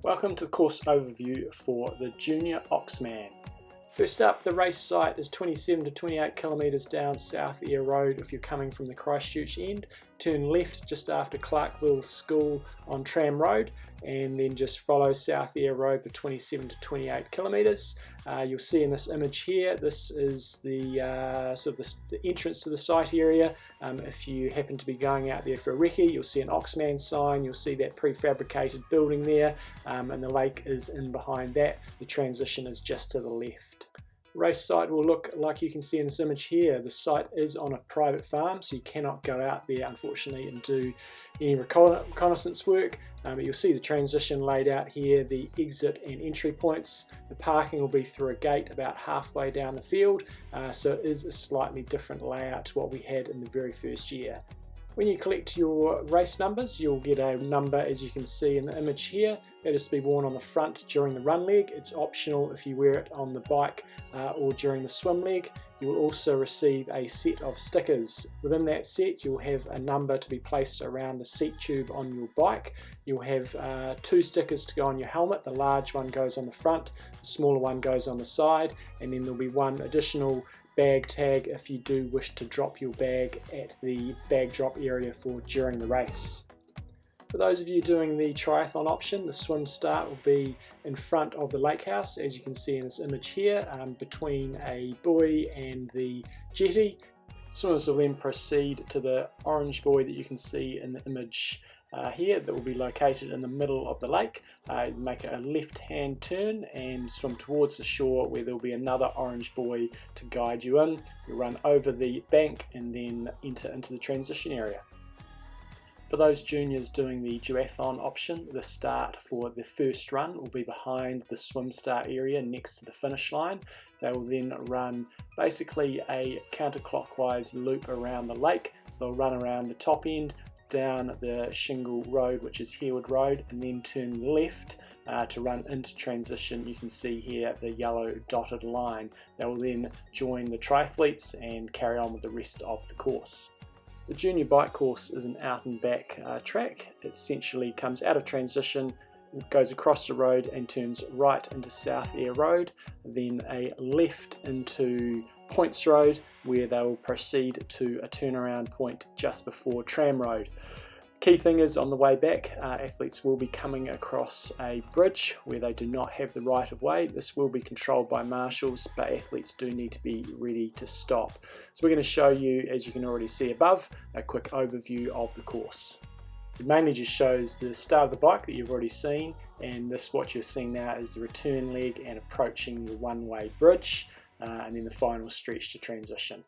Welcome to the course overview for the Junior OxMan. First up, the race site is 27 to 28 kilometres down South Eyre Road if you're coming from the Christchurch end. Turn left just after Clarkville School on Tram Road and then just follow South Eyre Road for 27 to 28 kilometres. You'll see in this image here, this is the the entrance to the site area. If you happen to be going out there for a recce, you'll see an OxMan sign, you'll see that prefabricated building there, and the lake is in behind that. The transition is just to the left. Race site will look like you can see in this image here. The site is on a private farm, so you cannot go out there unfortunately and do any reconnaissance work, but you'll see the transition laid out here, the exit and entry points. The parking will be through a gate about halfway down the field, so it is a slightly different layout to what we had in the very first year. When you collect your race numbers, you'll get a number, as you can see in the image here. That is to be worn on the front during the run leg. It's optional if you wear it on the bike or during the swim leg. You will also receive a set of stickers. Within that set, you'll have a number to be placed around the seat tube on your bike. You'll have 2 stickers to go on your helmet. The large one goes on the front, the smaller one goes on the side, and then there'll be one additional bag tag if you do wish to drop your bag at the bag drop area for during the race. For those of you doing the triathlon option, the swim start will be in front of the lake house, as you can see in this image here, between a buoy and the jetty. Swimmers will then proceed to the orange buoy that you can see in the image here, that will be located in the middle of the lake. Make a left-hand turn and swim towards the shore, where there will be another orange buoy to guide you in. You run over the bank and then enter into the transition area. For those juniors doing the duathlon option, the start for the first run will be behind the swim start area next to the finish line. They will then run basically a counterclockwise loop around the lake. So they'll run around the top end, down the shingle road, which is Harewood Road, and then turn left to run into transition. You can see here the yellow dotted line. They will then join the triathletes and carry on with the rest of the course. The junior bike course is an out and back track. It essentially comes out of transition, goes across the road and turns right into South Eyre Road, then a left into Points Road, where they will proceed to a turnaround point just before Tram Road. Key thing is, on the way back, athletes will be coming across a bridge where they do not have the right of way. This will be controlled by marshals, but athletes do need to be ready to stop. So we're going to show you, as you can already see above, a quick overview of the course. It mainly just shows the start of the bike that you've already seen, and this, what you're seeing now, is the return leg and approaching the one-way bridge, and then the final stretch to transition.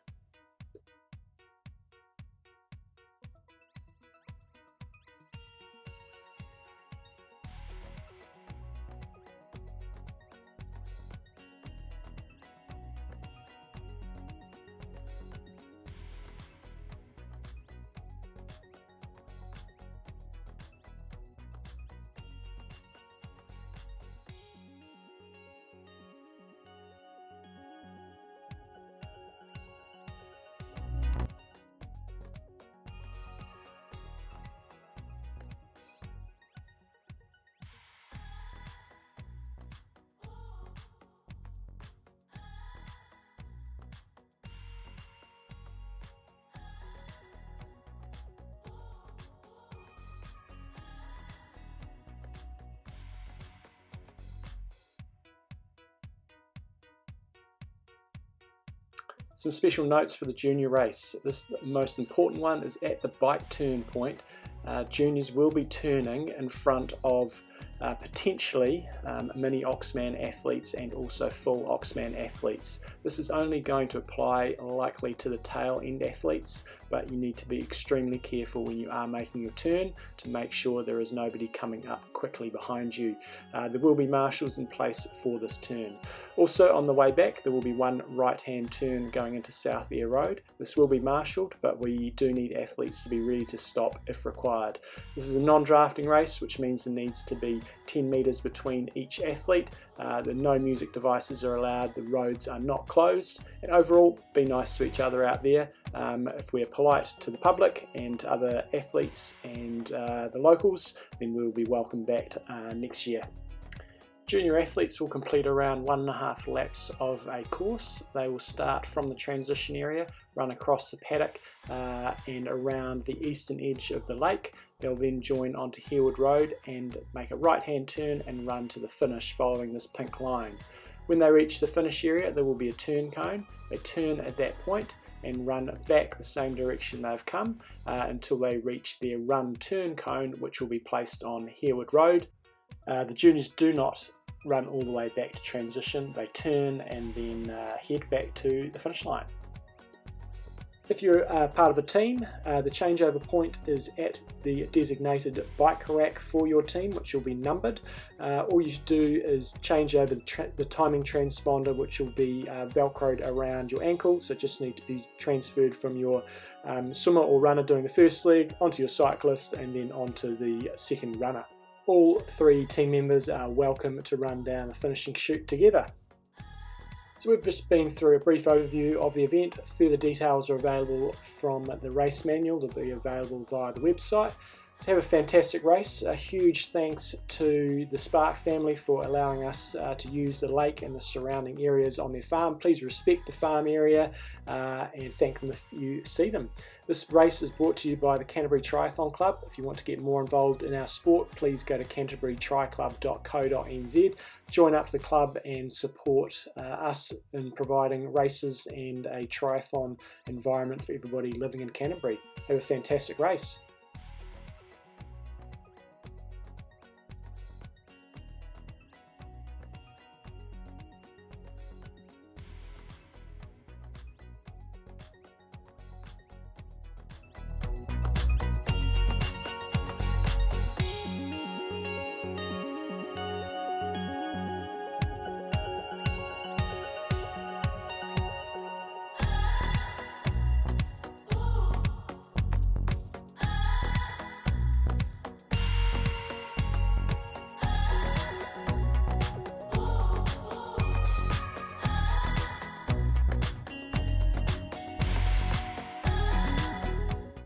Some special notes for the junior race. The most important one is at the bike turn point. Juniors will be turning in front of potentially mini OxMan athletes and also full OxMan athletes. This is only going to apply likely to the tail end athletes, but you need to be extremely careful when you are making your turn to make sure there is nobody coming up quickly behind you. There will be marshals in place for this turn. Also, on the way back, there will be one right-hand turn going into South Eyre Road. This will be marshalled, but we do need athletes to be ready to stop if required. This is a non-drafting race, which means there needs to be 10 metres between each athlete. No music devices are allowed, the roads are not closed, and overall, be nice to each other out there if where polite to the public and to other athletes and the locals, then we'll be welcome back next year. Junior athletes will complete around 1.5 laps of a course. They will start from the transition area, run across the paddock and around the eastern edge of the lake. They'll then join onto Harewood Road and make a right-hand turn and run to the finish following this pink line. When they reach the finish area, there will be a turn cone. They turn at that point and run back the same direction they've come until they reach their run-turn cone, which will be placed on Harewood Road. The juniors do not run all the way back to transition. They turn and then head back to the finish line. If you're part of a team, the changeover point is at the designated bike rack for your team, which will be numbered. All you do is change over the timing transponder, which will be velcroed around your ankle, so it just needs to be transferred from your swimmer or runner doing the first leg onto your cyclist and then onto the second runner. All 3 team members are welcome to run down the finishing chute together. So we've just been through a brief overview of the event. Further details are available from the race manual that will be available via the website. So have a fantastic race. A huge thanks to the Spark family for allowing us to use the lake and the surrounding areas on their farm. Please respect the farm area and thank them if you see them. This race is brought to you by the Canterbury Triathlon Club. If you want to get more involved in our sport, please go to canterburytriclub.co.nz. Join up the club and support us in providing races and a triathlon environment for everybody living in Canterbury. Have a fantastic race.